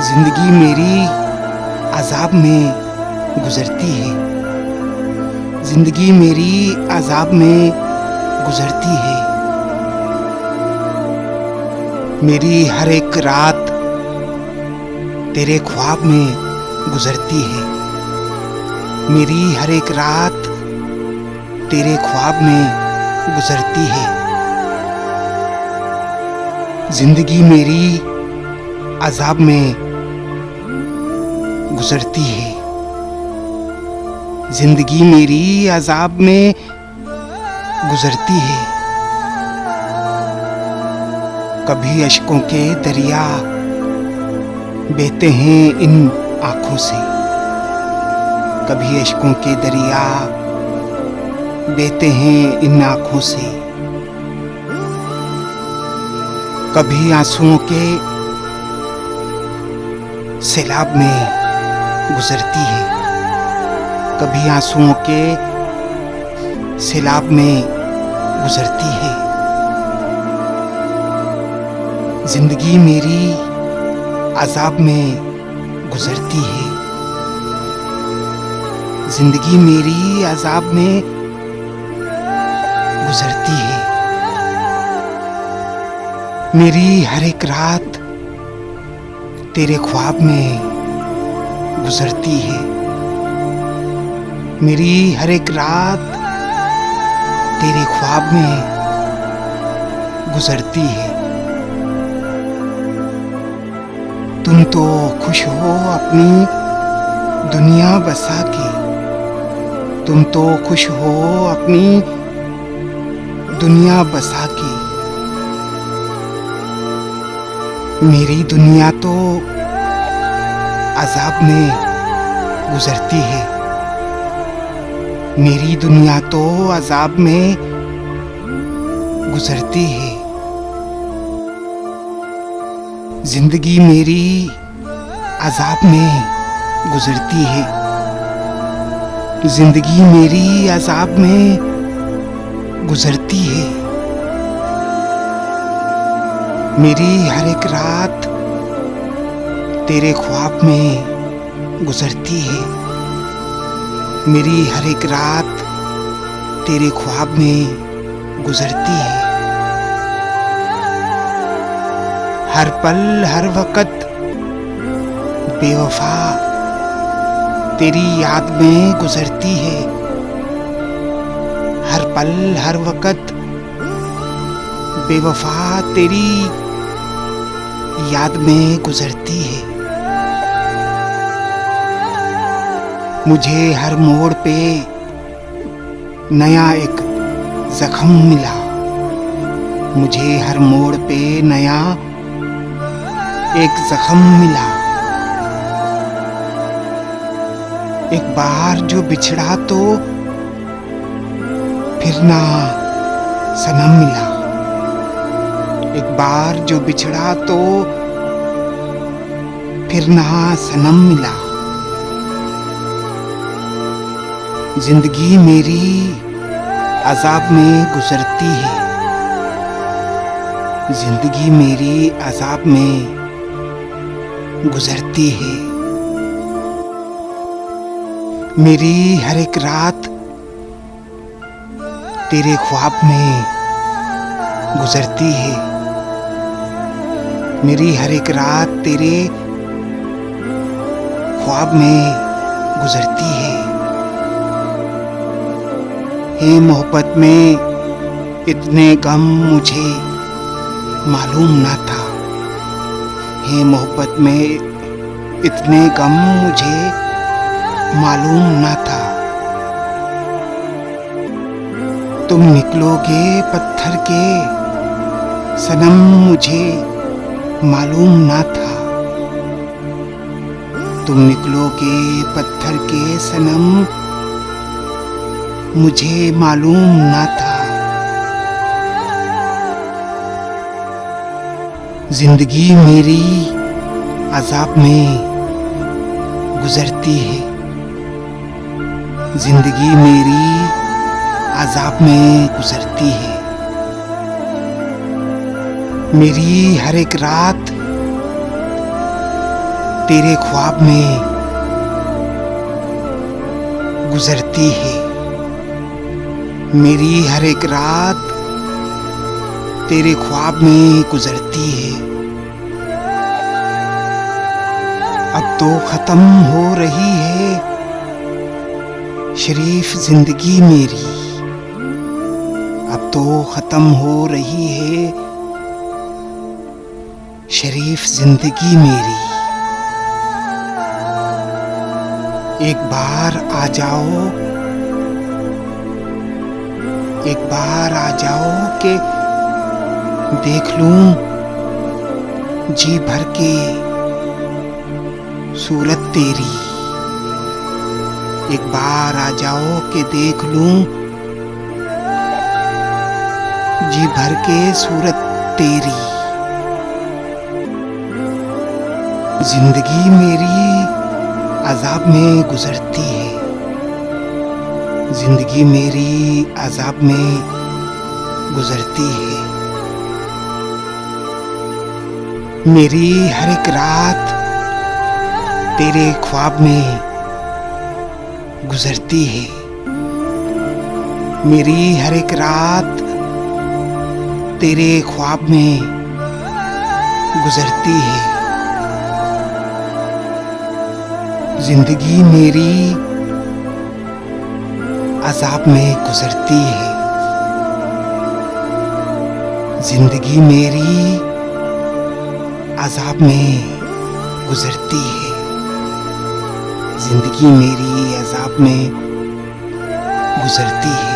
जिंदगी मेरी अजाब में गुजरती है। जिंदगी मेरी अजाब में गुजरती है। मेरी हर एक रात तेरे ख्वाब में गुजरती है। मेरी हर एक रात तेरे ख्वाब में गुजरती है। जिंदगी मेरी अजाब में गुजरती है। जिंदगी मेरी अजाब में गुजरती है। कभी अश्कों के दरिया बहते हैं इन आँखों से। कभी अश्कों के दरिया बहते हैं इन आँखों से। कभी आंसुओं के सैलाब में गुजरती है। कभी आंसुओं के सैलाब में गुजरती है। जिंदगी मेरी अजाब में गुजरती है। जिंदगी मेरी अजाब में गुजरती है। मेरी हर एक रात तेरे ख्वाब में गुजरती है। मेरी हर एक रात तेरे ख्वाब में गुजरती है। तुम तो खुश हो अपनी दुनिया बसा के। तुम तो खुश हो अपनी दुनिया बसा के। मेरी दुनिया तो अजाब में गुजरती है। मेरी दुनिया तो अजाब में गुजरती है। जिंदगी मेरी अजाब में गुजरती है। जिंदगी मेरी अजाब में गुजरती है। मेरी हर एक रात तेरे ख्वाब में गुजरती है। मेरी हर एक रात तेरे ख्वाब में गुजरती है। हर पल हर वक्त बेवफा तेरी याद में गुजरती है। हर पल हर वक्त बेवफा तेरी याद में गुजरती है। मुझे हर मोड़ पे नया एक जख्म मिला। मुझे हर मोड़ पे नया एक जख्म मिला। एक बार जो बिछड़ा तो फिर ना सनम मिला। एक बार जो बिछड़ा तो फिर ना सनम मिला। जिंदगी मेरी अजाब में गुजरती है। जिंदगी मेरी अजाब में गुजरती है। मेरी हर एक रात तेरे ख्वाब में गुजरती है। मेरी हर एक रात तेरे ख्वाब में गुजरती है। हे मोहब्बत में इतने गम मुझे मालूम ना था। हे मोहब्बत में इतने गम मुझे मालूम ना था। तुम निकलोगे पत्थर के सनम मुझे मालूम ना था। तुम निकलोगे पत्थर के सनम मुझे मालूम ना था। जिंदगी मेरी अजाब में गुजरती है। जिंदगी मेरी अजाब में गुजरती है। मेरी हर एक रात तेरे ख्वाब में गुजरती है। मेरी हर एक रात तेरे ख्वाब में गुजरती है। अब तो खत्म हो रही है शरीफ जिंदगी मेरी। अब तो खत्म हो रही है शरीफ जिंदगी मेरी। एक बार आ जाओ, एक बार आ जाओ कि देख लूं जी भर के सूरत तेरी। एक बार आ जाओ कि देख लूं जी भर के सूरत तेरी। जिंदगी मेरी अजाब में गुजरती है। जिंदगी मेरी अजाब में गुजरती है। मेरी हर एक रात तेरे ख्वाब में गुजरती है। मेरी हर एक रात तेरे ख्वाब में गुजरती है। जिंदगी मेरी अजाब में गुजरती है। जिंदगी मेरी अजाब में गुजरती है। जिंदगी मेरी अजाब में गुजरती है।